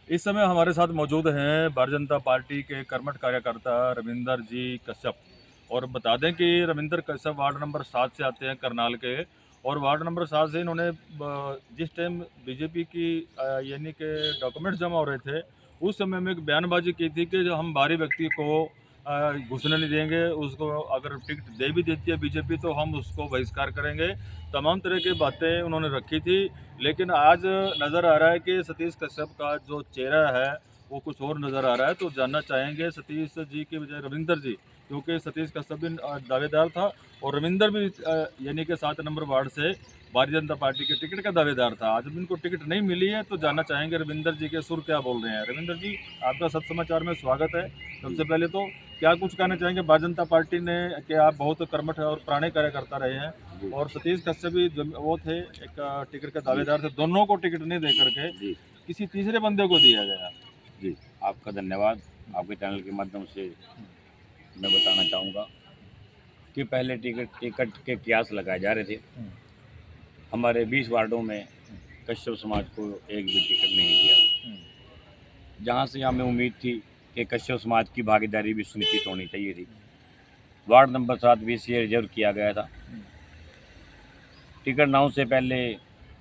इस समय हमारे साथ मौजूद हैं भारतीय जनता पार्टी के कर्मठ कार्यकर्ता रविंदर जी कश्यप। और बता दें कि रविंदर कश्यप वार्ड नंबर 7 से आते हैं करनाल के। और वार्ड नंबर 7 से इन्होंने जिस टाइम बीजेपी की यानी कि डॉक्यूमेंट जमा हो रहे थे, उस समय में एक बयानबाजी की थी कि जो हम बाहरी व्यक्ति को घुसने नहीं देंगे, उसको अगर टिकट दे भी देती है बीजेपी तो हम उसको बहिष्कार करेंगे। तमाम तरह की बातें उन्होंने रखी थी। लेकिन आज नज़र आ रहा है कि सतीश कश्यप का जो चेहरा है वो कुछ और नज़र आ रहा है। तो जानना चाहेंगे सतीश जी की बजाय रविंदर जी, क्योंकि सतीश कश्यप भी दावेदार था और रविंदर भी यानी कि 7 नंबर वार्ड से भारतीय जनता पार्टी के टिकट का दावेदार था। आज भी इनको टिकट नहीं मिली है, तो जानना चाहेंगे रविंदर जी के सुर क्या बोल रहे हैं। रविंदर जी, आपका सत समाचार में स्वागत है। सबसे पहले तो क्या कुछ कहना चाहेंगे भारतीय जनता पार्टी ने, कि आप बहुत कर्मठ और पुराने कार्यकर्ता रहे हैं, जी, और सतीश कश्यप भी वो थे एक टिकट के जी, दावेदार थे, दोनों को टिकट नहीं दे करके जी, किसी तीसरे बंदे को दिया गया। जी। आपका धन्यवाद। आपके चैनल के माध्यम से मैं बताना चाहूँगा कि पहले टिकट टिकट के कियास लगाए जा रहे थे। हमारे 20 वार्डों में कश्यप समाज को एक भी टिकट नहीं दिया। जहाँ से हमें उम्मीद थी कि कश्यप समाज की भागीदारी भी सुनिश्चित होनी चाहिए थी। वार्ड नंबर 7 भी इसलिए रिजर्व किया गया था। टिकट नाउ से पहले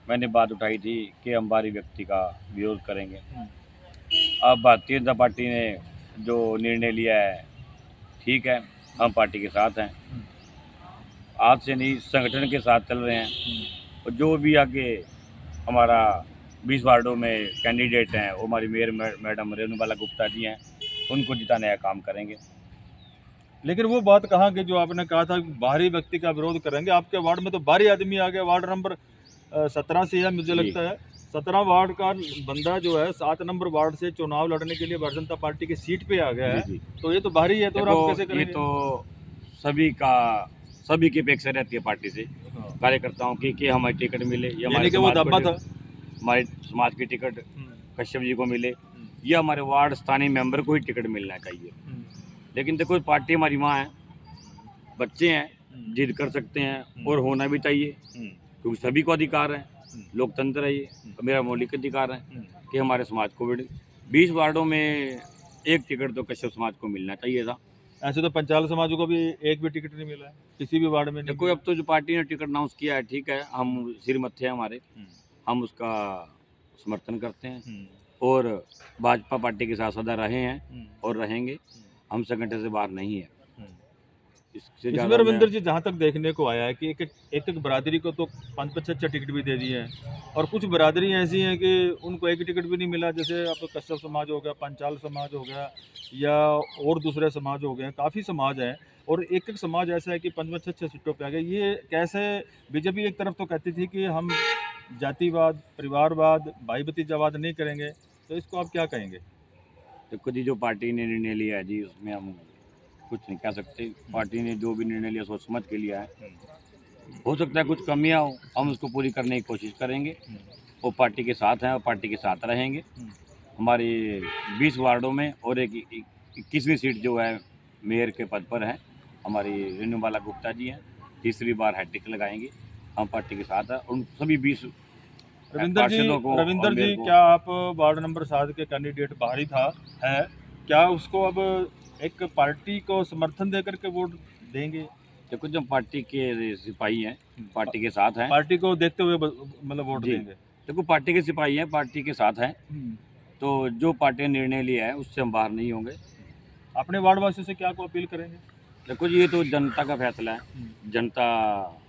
मैंने बात उठाई थी कि हम बाहरी व्यक्ति का विरोध करेंगे। अब भारतीय जनता पार्टी ने जो निर्णय लिया है, ठीक है, हम पार्टी के साथ हैं। आज से नहीं, संगठन के साथ चल रहे हैं। और जो भी आगे हमारा 20 वार्डों में कैंडिडेट हैं, वो हमारी मेयर मैडम रेणुबाला गुप्ता जी हैं, उनको जिताने का काम करेंगे। लेकिन वो बात कहाँ कि जो आपने कहा था कि बाहरी व्यक्ति का विरोध करेंगे, आपके वार्ड में तो बाहरी आदमी आ गया। वार्ड नंबर 17 से है, मुझे जी, लगता है 17 वार्ड का बंदा जो है 7 नंबर वार्ड से चुनाव लड़ने के लिए भारतीय जनता पार्टी की सीट पे आ गया जी, है। जी। तो ये तो बाहरी है, तो और देखो, आप कैसे ये करेंगे? तो सभी का सभी की अपेक्षा रहती है पार्टी से, हाँ। कार्यकर्ताओं की, कि हमारी टिकट मिले या यानी हमारे कि वो समाज को दावा था। हमारे समाज की टिकट हम्म, कश्यप जी को मिले, हम्म, या हमारे वार्ड स्थानीय मेंबर को ही टिकट मिलना चाहिए। हम्म, लेकिन देखो, पार्टी हमारी माँ है, बच्चे हैं, हम्म, जिद कर सकते हैं हम्म, और होना भी चाहिए, हम्म, क्योंकि सभी को अधिकार है। हम्म, लोकतंत्र है ये, और मेरा मौलिक अधिकार है हम्म। कि हमारे समाज को भी 20 वार्डों में एक टिकट तो कश्यप समाज को मिलना चाहिए था। ऐसे तो पंचाल समाजों को भी एक भी टिकट नहीं मिला है, किसी भी वार्ड में नहीं देखो, मिला। अब तो जो पार्टी ने टिकट अनाउंस किया है, ठीक है, हम सिर मत्थे हैं हमारे, हम्म, हम उसका समर्थन करते हैं हम्म, और भाजपा पार्टी के साथ सदा रहे हैं हम्म, और रहेंगे। हम संगठन से बाहर नहीं है। हम्म। इससे इसमें ज़्यादा मैं रविंदर जी, जहाँ तक देखने को आया है कि एक बरादरी को तो 5-5 6 टिकट भी दे दिए हैं, और कुछ बरादरी ऐसी हैं कि उनको एक टिकट भी नहीं मिला। जैसे अब कश्यप समाज हो गया, पंचाल समाज हो गया, या और दूसरे समाज हो गए, काफ़ी समाज हैं, और एक समाज ऐसा है कि 5-5 6 सीटों पे आ गए। ये कैसे? बीजेपी एक तरफ तो कहती थी कि हम जातिवाद, परिवारवाद, भाई भतीजावाद नहीं करेंगे, तो इसको आप क्या कहेंगे? देखो जी, जो पार्टी ने निर्णय लिया है जी, उसमें हम कुछ नहीं कह सकते। पार्टी ने जो भी निर्णय लिया, सोच समझ के लिया है। हो सकता है कुछ कमियां हो, हम उसको पूरी करने की कोशिश करेंगे। वो पार्टी के साथ हैं और पार्टी के साथ रहेंगे। हमारे 20 वार्डों में और एक 21वीं सीट जो है मेयर के पद पर है, हमारी रेणुबाला गुप्ता जी हैं, तीसरी बार हैट्रिक लगाएंगी। हम पार्टी के साथ हैं, उन सभी 20 रविंदर जी, पार्षदों को और रविंदर मेयर जी, को। क्या आप वार्ड नंबर 7 के कैंडिडेट बाहरी था है, क्या उसको अब एक पार्टी को समर्थन देकर के वोट देंगे? देखो, जो पार्टी के सिपाही हैं, पार्टी के साथ हैं। पार्टी को देखते हुए मतलब वोट जी, देंगे? देखो, पार्टी के सिपाही हैं, पार्टी के साथ हैं। हम्म। तो जो पार्टी ने निर्णय लिया है, उससे हम बाहर नहीं होंगे। अपने वार्ड वासियों से क्या को अपील करेंगे? देखो जी, ये तो जनता का फैसला है। हम्म। जनता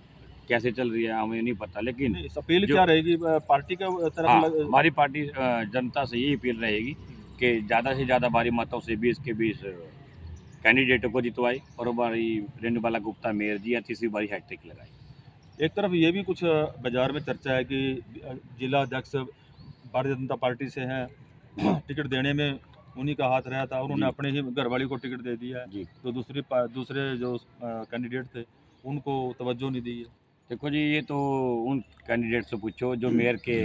कैसे चल रही है हमें नहीं पता, लेकिन नहीं, अपील जो क्या रहेगी पार्टी का तरफ हाँ, हमारी पार्टी जनता से यही अपील रहेगी कि ज़्यादा से ज़्यादा भारी मतों से 20 के 20 कैंडिडेटों को जितवाई और हमारी रेणुबाला गुप्ता मेयर जी या तीसरी बारी हैट्रिक लगाई। एक तरफ ये भी कुछ बाजार में चर्चा है कि जिला अध्यक्ष भारतीय जनता पार्टी से हैं, टिकट देने में उन्हीं का हाथ रहा था, उन्होंने जी, अपने ही घरवाली को टिकट दे दिया है। जी। तो दूसरे जो कैंडिडेट थे, उनको तवज्जो नहीं दी है। देखो जी, ये तो उन कैंडिडेट से पूछो जो मेयर के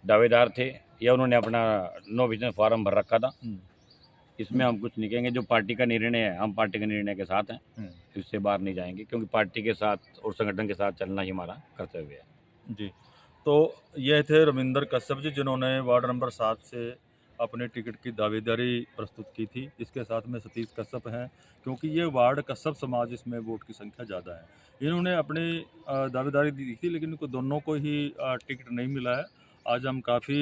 दावेदार थे या उन्होंने अपना नो बिजनेस फॉर्म भर रखा था। हम्म, इसमें हम कुछ नहीं कहेंगे। जो पार्टी का निर्णय है, हम पार्टी के निर्णय के साथ हैं। हम्म, इससे बाहर नहीं जाएँगे, क्योंकि पार्टी के साथ और संगठन के साथ चलना ही हमारा कर्तव्य है। जी। तो ये थे रविंदर कश्यप जी, जिन्होंने वार्ड नंबर 7 से अपने टिकट की दावेदारी प्रस्तुत की थी। इसके साथ में सतीश कश्यप हैं, क्योंकि ये वार्ड कश्यप समाज, इसमें वोट की संख्या ज़्यादा है। इन्होंने अपनी दावेदारी दी थी, लेकिन इनको दोनों को ही टिकट नहीं मिला है। आज हम काफ़ी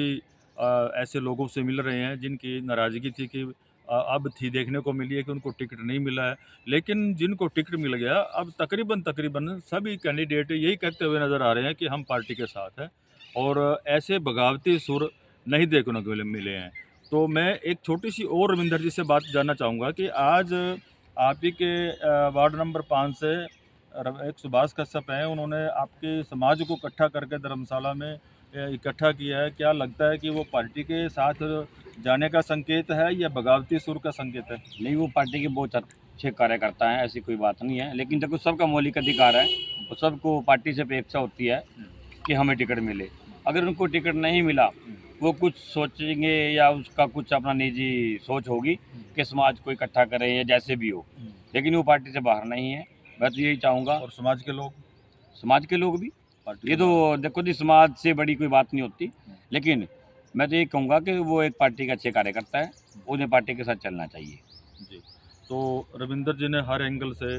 ऐसे लोगों से मिल रहे हैं जिनकी नाराज़गी थी कि अब थी देखने को मिली है कि उनको टिकट नहीं मिला है। लेकिन जिनको टिकट मिल गया, अब तकरीबन सभी कैंडिडेट यही कहते हुए नज़र आ रहे हैं कि हम पार्टी के साथ हैं, और ऐसे बगावती सुर नहीं देखने को मिले हैं। तो मैं एक छोटी-सी और रविंदर जी से बात जानना चाहूँगा कि आज आप ही के वार्ड नंबर 5 से एक सुभाष कश्यप हैं, उन्होंने आपके समाज को इकट्ठा करके धर्मशाला में इकट्ठा किया है। क्या लगता है कि वो पार्टी के साथ जाने का संकेत है या बगावती सुर का संकेत है? नहीं, वो पार्टी के बहुत अच्छे कार्यकर्ता हैं, ऐसी कोई बात नहीं है। लेकिन देखो, सबका मौलिक अधिकार है और सबको पार्टी से अपेक्षा होती है कि हमें टिकट मिले। अगर उनको टिकट नहीं मिला, वो कुछ सोचेंगे या उसका कुछ अपना निजी सोच होगी कि समाज को इकट्ठा करें या जैसे भी हो, लेकिन वो पार्टी से बाहर नहीं है। मैं तो यही चाहूँगा, और समाज के लोग समाज के लोग भी, पार्टी ये से बाहर तो देखो जी, समाज से बड़ी कोई बात नहीं होती। लेकिन मैं तो यही कहूँगा कि वो एक पार्टी का अच्छे कार्यकर्ता है, उन्हें पार्टी के साथ चलना चाहिए। जी। तो रविंदर जी ने हर एंगल से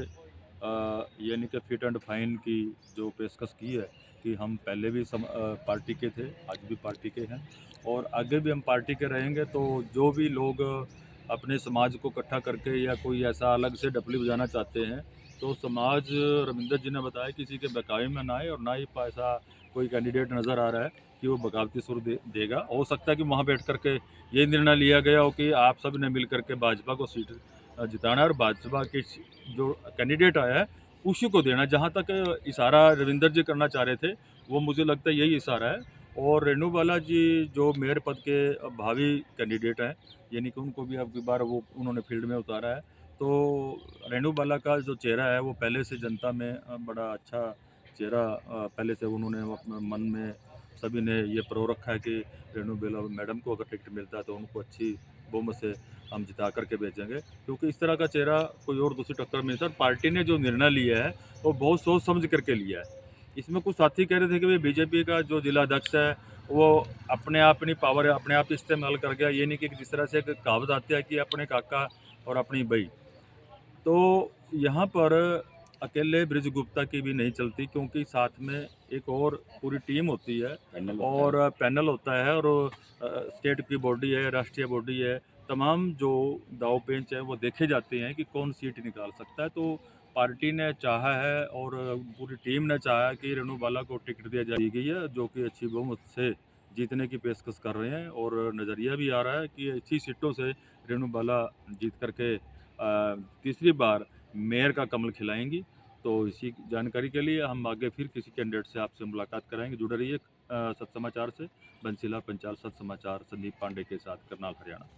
यानी कि फिट एंड फाइन की जो पेशकश की है कि हम पहले भी पार्टी के थे, आज भी पार्टी के हैं और आगे भी हम पार्टी के रहेंगे। तो जो भी लोग अपने समाज को इकट्ठा करके या कोई ऐसा अलग से डपली बजाना चाहते हैं, तो समाज, रविंदर जी ने बताया, किसी के बहकावे में ना आए, और ना ही ऐसा कोई कैंडिडेट नज़र आ रहा है कि वो बगावती सुर देगा। हो सकता है कि वहाँ बैठ कर के ये निर्णय लिया गया हो कि आप सब ने मिल करके भाजपा को सीट जिताना है और भाजपा के जो कैंडिडेट आया है उसी को देना। जहाँ तक इशारा रविंदर जी करना चाह रहे थे, वो मुझे लगता है यही इशारा है। और रेणु बाला जी जो मेयर पद के भावी कैंडिडेट हैं, यानी कि उनको भी अब की बार वो उन्होंने फील्ड में उतारा है। तो रेणु बाला का जो चेहरा है वो पहले से जनता में बड़ा अच्छा चेहरा पहले से उन्होंने अपने मन में सभी ने ये प्रो रखा है कि रेणु बाला मैडम को अगर टिकट मिलता है तो उनको अच्छी बहुमत से हम जिता करके भेजेंगे, क्योंकि इस तरह का चेहरा कोई और दूसरी टक्कर में नहीं था। और पार्टी ने जो निर्णय लिया है वो बहुत सोच समझ करके लिया है। इसमें कुछ साथी कह रहे थे कि भाई बीजेपी का जो जिला अध्यक्ष है वो अपने आप अपनी पावर अपने आप इस्तेमाल कर गया। ये नहीं कि जिस तरह से एक कहावत आती है कि अपने काका और अपनी बई, तो यहाँ पर अकेले ब्रिज गुप्ता की भी नहीं चलती, क्योंकि साथ में एक और पूरी टीम होती है पैनल होता है। और पैनल होता है, और स्टेट की बॉडी है, राष्ट्रीय बॉडी है, तमाम जो दाव पेंच हैं वो देखे जाते हैं कि कौन सीट निकाल सकता है। तो पार्टी ने चाहा है और पूरी टीम ने चाहा है कि रेणु बाला को टिकट दी गई है, जो कि अच्छी बहुमत से जीतने की पेशकश कर रहे हैं। और नज़रिया भी आ रहा है कि अच्छी सीटों से रेणु बाला जीत करके तीसरी बार मेयर का कमल खिलाएंगी। तो इसी जानकारी के लिए हम आगे फिर किसी कैंडिडेट से आपसे मुलाकात कराएंगे। जुड़े रहिए सत समाचार से। बंसीलाल पंचाल, सत समाचार, संदीप पांडे के साथ, करनाल, हरियाणा।